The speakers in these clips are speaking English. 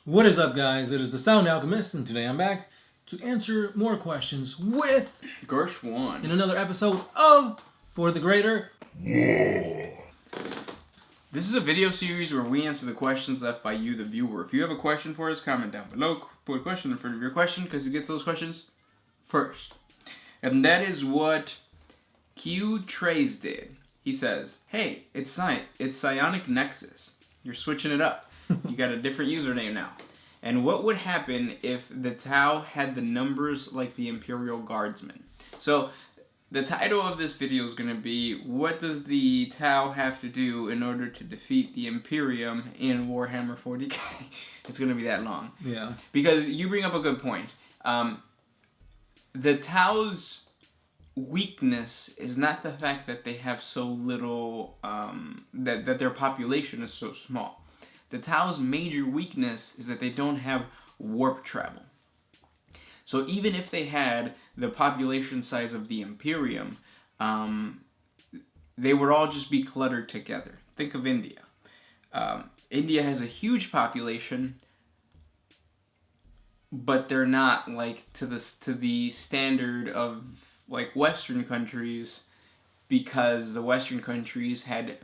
What is up, guys? It is the Sound Alchemist, and today I'm back to answer more questions with Gersh 1 in another episode of For the Greater. This is a video series where we answer the questions left by you, the viewer. If you have a question for us, comment down below. Put a question in front of your question because you get those questions first. And that is what Q Trace did. He says, "Hey, it's Psionic Nexus. You're switching it up. You got a different username now. And what would happen if the Tau had the numbers like the Imperial Guardsmen?" So, the title of this video is going to be, what does the Tau have to do in order to defeat the Imperium in Warhammer 40K? It's going to be that long. Yeah. Because you bring up a good point. The Tau's weakness is not the fact that they have so little, that their population is so small. The Tau's major weakness is that they don't have warp travel. So even if they had the population size of the Imperium, they would all just be cluttered together. Think of India. India has a huge population, but they're not like to the standard of like Western countries, because the Western countries had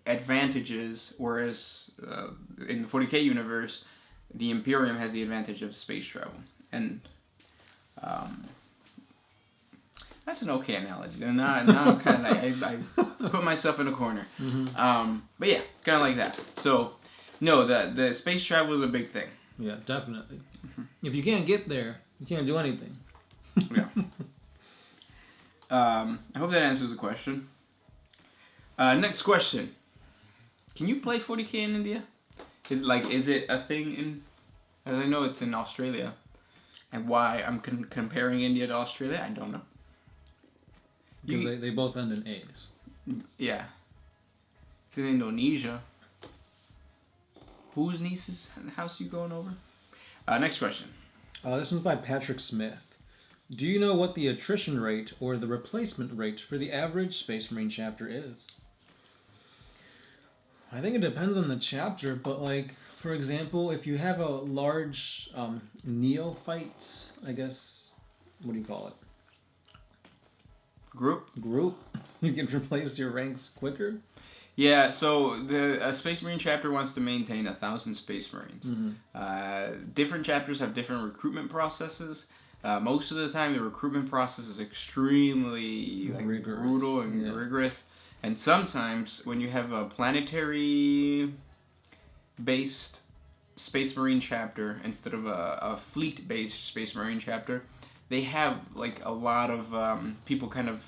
advantages, whereas in the 40K universe, the Imperium has the advantage of space travel. And that's an okay analogy. And now I'm kind of I put myself in a corner. Mm-hmm. But yeah, kind of like that. So, no, the space travel is a big thing. Yeah, definitely. Mm-hmm. If you can't get there, you can't do anything. Yeah. I hope that answers the question. Next question. Can you play 40K in India? Is it a thing in... As I know it's in Australia. And why I'm comparing India to Australia, I don't know. Because they both end in A's. Yeah. It's in Indonesia. Whose niece's house you going over? Next question. This one's by Patrick Smith. Do you know what the attrition rate or the replacement rate for the average Space Marine chapter is? I think it depends on the chapter, but like, for example, if you have a large neophyte, I guess, what do you call it? Group, you can replace your ranks quicker. Yeah, so the Space Marine chapter wants to maintain 1,000 Space Marines. Mm-hmm. Different chapters have different recruitment processes. Most of the time, the recruitment process is extremely brutal and rigorous. And sometimes, when you have a planetary-based Space Marine chapter instead of a fleet-based Space Marine chapter, they have like a lot of people kind of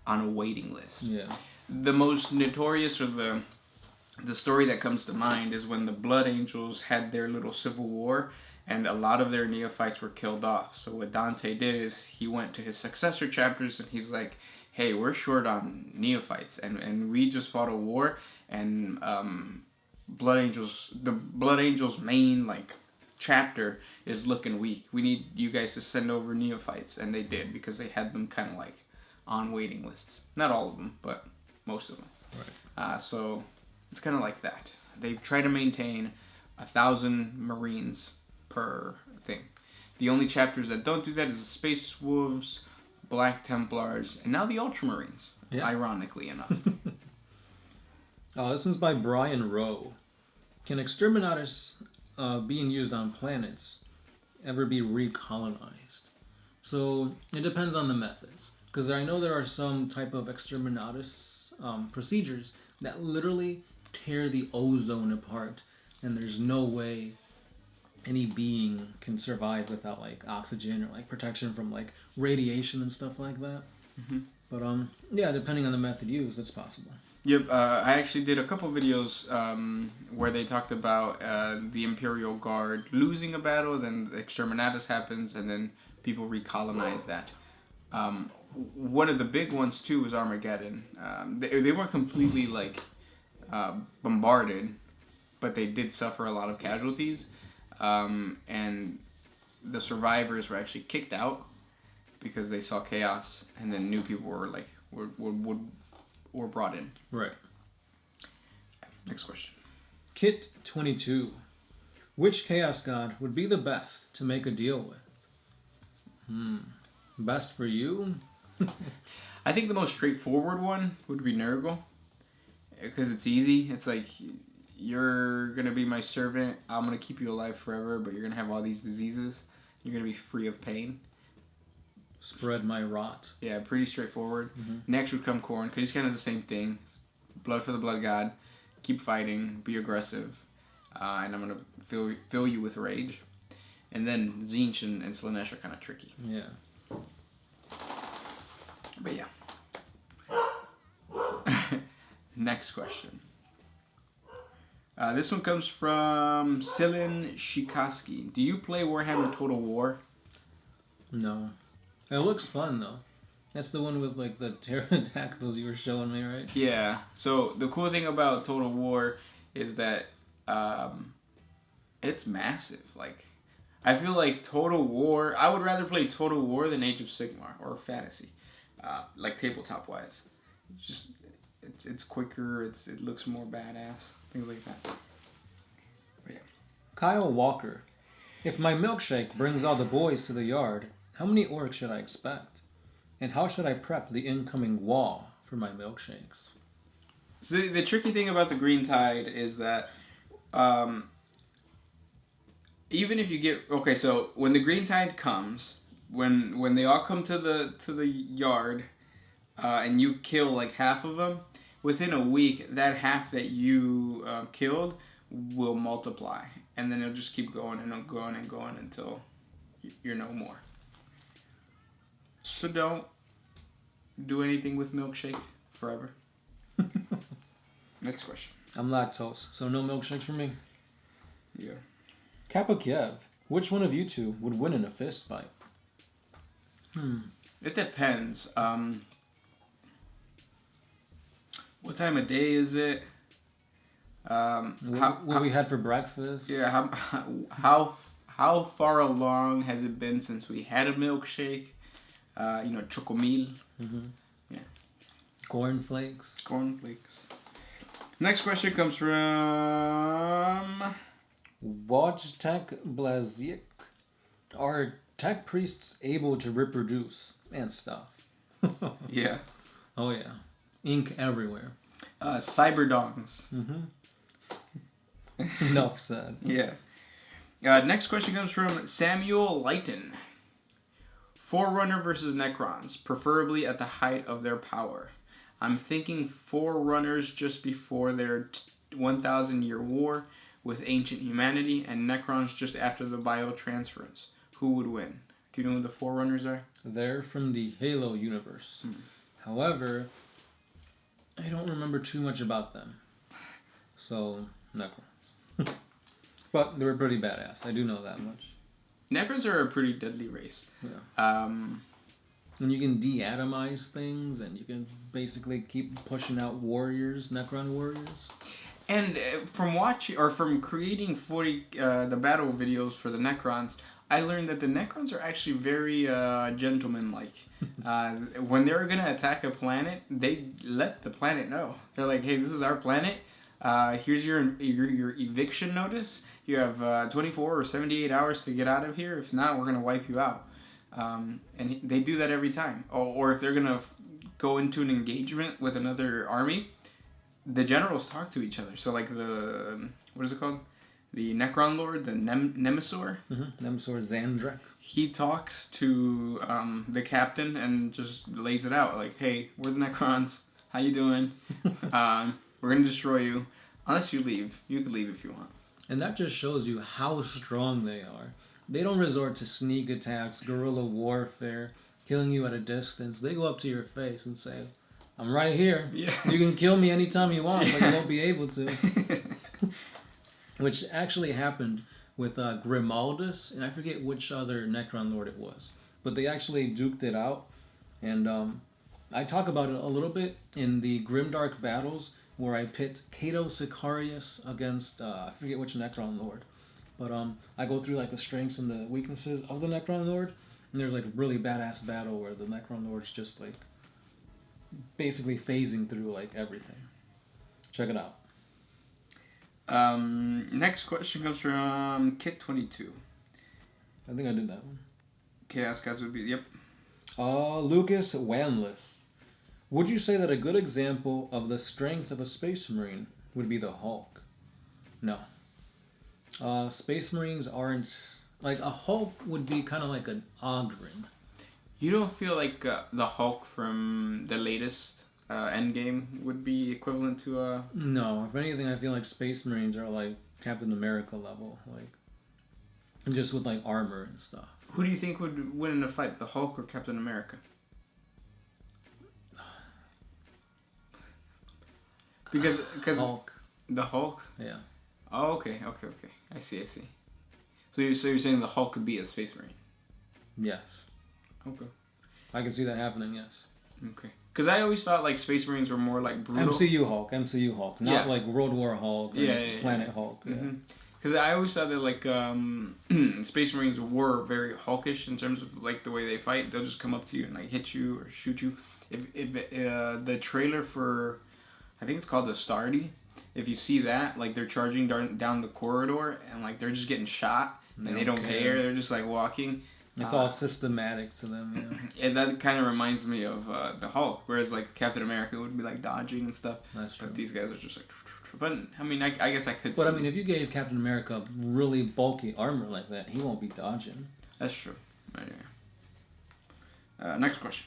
on a waiting list. Yeah. The most notorious, or the story that comes to mind, is when the Blood Angels had their little civil war, and a lot of their neophytes were killed off. So what Dante did is he went to his successor chapters and he's like, "Hey, we're short on neophytes, and we just fought a war, and the Blood Angels main like chapter is looking weak. We need you guys to send over neophytes," and they did, because they had them kind of like on waiting lists. Not all of them, but most of them. Right. So it's kind of like that. They try to maintain 1,000 Marines per thing. The only chapters that don't do that is the Space Wolves, Black Templars, and now the Ultramarines. Yeah. Ironically enough. This one's by Brian Rowe. Can Exterminatus being used on planets ever be recolonized? So it depends on the methods, because I know there are some type of Exterminatus procedures that literally tear the ozone apart, and there's no way any being can survive without like oxygen or like protection from like radiation and stuff like that. Mm-hmm. But yeah, depending on the method used, it's possible. Yep, I actually did a couple videos where they talked about the Imperial Guard losing a battle, then the Exterminatus happens, and then people recolonize that. One of the big ones too was Armageddon. They weren't completely like bombarded, but they did suffer a lot of casualties, and the survivors were actually kicked out because they saw chaos, and then new people were like were brought in. Right. Next question. Kit 22. Which Chaos God would be the best to make a deal with? Best for you? I think the most straightforward one would be Nurgle. Because it's easy. It's like, you're going to be my servant. I'm going to keep you alive forever, but you're going to have all these diseases. You're going to be free of pain. Spread my rot. Yeah, pretty straightforward. Mm-hmm. Next would come Khorne, because he's kind of the same thing. Blood for the Blood God. Keep fighting. Be aggressive. And I'm going to fill you with rage. And then Tzeentch and Slaanesh are kind of tricky. Yeah. But yeah. Next question. This one comes from Silin Shikoski. Do you play Warhammer Total War? No. It looks fun, though. That's the one with, like, the pterodactyls you were showing me, right? Yeah. So, the cool thing about Total War is that it's massive. Like, I feel like Total War... I would rather play Total War than Age of Sigmar or Fantasy. Like, tabletop-wise. It's quicker. It looks more badass. Things like that. But yeah. Kyle Walker. If my milkshake brings all the boys to the yard, how many orcs should I expect? And how should I prep the incoming wall for my milkshakes? So the tricky thing about the Green Tide is that even if you get... Okay, so when the Green Tide comes, when they all come to the yard and you kill like half of them, within a week, that half that you killed will multiply. And then it'll just keep going and going and going until you're no more. So don't do anything with milkshake forever. Next question. I'm lactose, so no milkshakes for me. Yeah. Kappa Kiev. Which one of you two would win in a fist fight? It depends. What time of day is it? What we had for breakfast? Yeah. How far along has it been since we had a milkshake? Chocomil. Mm-hmm. Yeah. Cornflakes. Next question comes from Wojtek Blazik. Are tech priests able to reproduce and stuff? Yeah. Oh yeah. Ink everywhere. Cyberdongs. Mm-hmm. Enough said. Yeah. Next question comes from Samuel Lighton. Forerunner versus Necrons, preferably at the height of their power. I'm thinking Forerunners just before their 1,000-year war with ancient humanity, and Necrons just after the biotransference. Who would win? Do you know who the Forerunners are? They're from the Halo universe. However, I don't remember too much about them. So, Necrons. But they were pretty badass. I do know that much. Necrons are a pretty deadly race. Yeah. And you can de-atomize things, and you can basically keep pushing out warriors, Necron warriors. And from creating the battle videos for the Necrons, I learned that the Necrons are actually very gentleman-like. When they're gonna attack a planet, they let the planet know. They're like, "Hey, this is our planet. Here's your eviction notice. You have 24 or 78 hours to get out of here. If not, we're gonna wipe you out." And they do that every time. Or if they're gonna go into an engagement with another army, the generals talk to each other. So like what is it called? The Necron Lord, the Nemesaur. Mm-hmm. Nemesaur Zandrek. He talks to the captain and just lays it out. Like, "Hey, we're the Necrons. How you doing? We're going to destroy you. Unless you leave. You can leave if you want." And that just shows you how strong they are. They don't resort to sneak attacks, guerrilla warfare, killing you at a distance. They go up to your face and say, "I'm right here. Yeah. You can kill me anytime you want, but you won't be able to." Which actually happened with Grimaldus, and I forget which other Necron Lord it was. But they actually duked it out. And I talk about it a little bit in the Grimdark battles, where I pit Cato Sicarius against, I forget which Necron Lord. But I go through like the strengths and the weaknesses of the Necron Lord, and there's like a really badass battle where the Necron Lord's just like basically phasing through like everything. Check it out. Next question comes from Kit22. I think I did that one. Chaos Gods would be, yep. Lucas Wanless. Would you say that a good example of the strength of a Space Marine would be the Hulk? No. Space Marines aren't... Like, a Hulk would be kind of like an Ogren. You don't feel like the Hulk from the latest Endgame would be equivalent to a... No. If anything, I feel like Space Marines are like Captain America level. Like, just with, like, armor and stuff. Who do you think would win in a fight, the Hulk or Captain America? Because Hulk. The Hulk? Yeah. Oh, okay. I see. So you're saying the Hulk could be a Space Marine? Yes. Okay. I can see that happening, yes. Okay. Because I always thought like Space Marines were more like brutal. MCU Hulk. Not like World War Hulk or Planet Hulk. Yeah. Because I always thought that like Space Marines were very Hulkish in terms of like the way they fight. They'll just come up to you and like hit you or shoot you. If the trailer for, I think it's called the Stardy. If you see that, like they're charging down the corridor and like they're just getting shot and they don't care. They're just like walking. It's all systematic to them, yeah. And that kind of reminds me of the Hulk, whereas like Captain America would be like dodging and stuff. That's true. But these guys are just like... But, I mean, I guess I could But, I mean, if you gave Captain America really bulky armor like that, he won't be dodging. That's true. Yeah. Next question.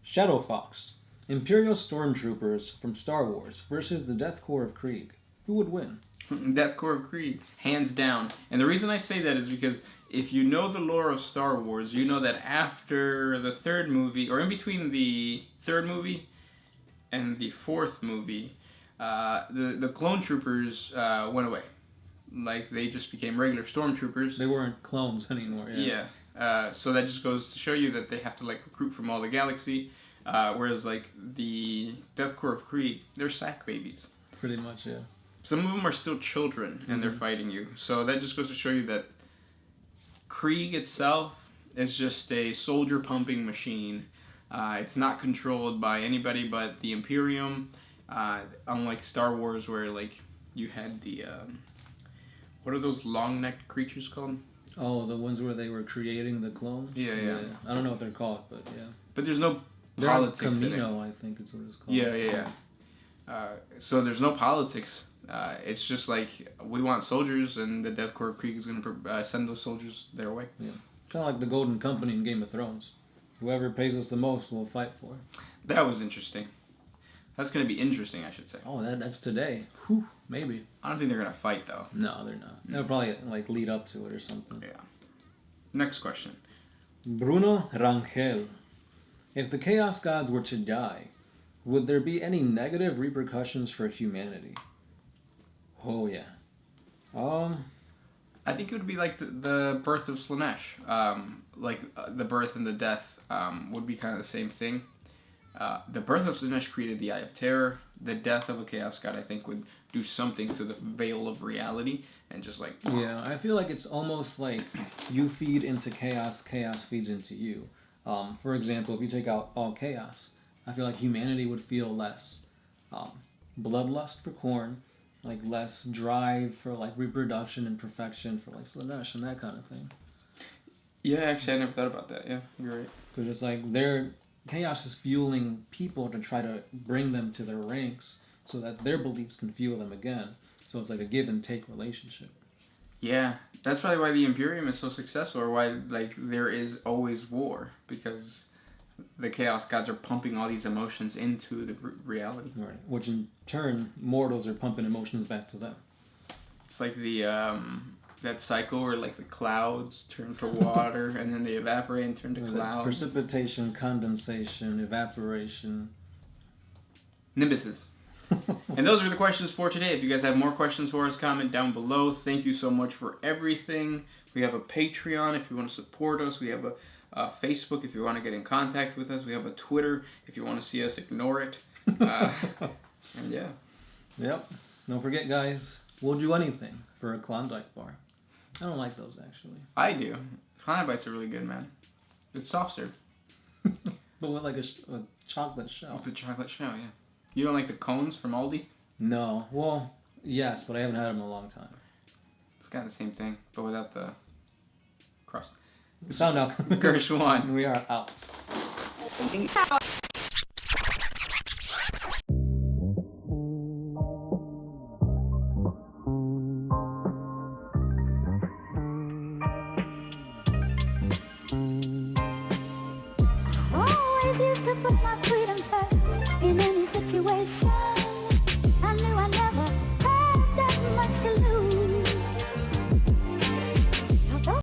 Shadow Fox. Imperial stormtroopers from Star Wars versus the Death Corps of Krieg. Who would win? Death Corps of Krieg, hands down. And the reason I say that is because if you know the lore of Star Wars, you know that after the third movie, or in between the third movie and the fourth movie, the clone troopers went away. Like, they just became regular stormtroopers. They weren't clones anymore, Yeah. So that just goes to show you that they have to, like, recruit from all the galaxy. Whereas, like, the Death Corps of Krieg, they're sack babies. Pretty much, yeah. Some of them are still children, and they're fighting you. So that just goes to show you that Krieg itself is just a soldier-pumping machine. It's not controlled by anybody but the Imperium. Unlike Star Wars, where like you had the what are those long-necked creatures called? Oh, the ones where they were creating the clones. Yeah. I don't know what they're called, but yeah. But there's no they're politics Camino, in it. I think it's what it's called. Yeah. So there's no politics. It's just like we want soldiers, and the Death Corps of Krieg is going to send those soldiers their way. Yeah, kind of like the Golden Company in Game of Thrones. Whoever pays us the most, we'll fight for. That was interesting. That's going to be interesting, I should say. Oh, that's today. Whew, maybe. I don't think they're going to fight, though. No, they're not. They'll probably like lead up to it or something. Yeah. Next question. Bruno Rangel. If the Chaos Gods were to die, would there be any negative repercussions for humanity? Oh, yeah. I think it would be like the birth of Slanesh. The birth and the death would be kind of the same thing. The birth of Slanesh created the Eye of Terror. The death of a Chaos God, I think, would do something to the veil of reality and just like... Yeah, I feel like it's almost like you feed into chaos, chaos feeds into you. For example, if you take out all chaos, I feel like humanity would feel less bloodlust for Khorne, like less drive for like reproduction and perfection for like Slanesh and that kind of thing. Yeah, actually, I never thought about that. Yeah, you're right. Because it's like their chaos is fueling people to try to bring them to their ranks so that their beliefs can fuel them again. So it's like a give and take relationship. Yeah, that's probably why the Imperium is so successful, or why like there is always war, because the Chaos Gods are pumping all these emotions into the reality. Right. Which in turn, mortals are pumping emotions back to them. It's like the that cycle where like the clouds turn to water and then they evaporate and turn to clouds. Precipitation, condensation, evaporation. Nimbuses. And those are the questions for today. If you guys have more questions for us, comment down below. Thank you so much for everything. We have a Patreon if you want to support us. We have a Facebook if you want to get in contact with us. We have a Twitter if you want to see us ignore it. And yeah. Yep. Don't forget, guys, we'll do anything for a Klondike bar. I don't like those, actually. I do. Klondike bites are really good, man. It's soft serve. But with like a chocolate shell. With the chocolate shell, yeah. You don't like the cones from Aldi? No. Well, Yes, but I haven't had them in a long time. It's kind of the same thing, but without the cross. Sound out. Gersh 1. We are out.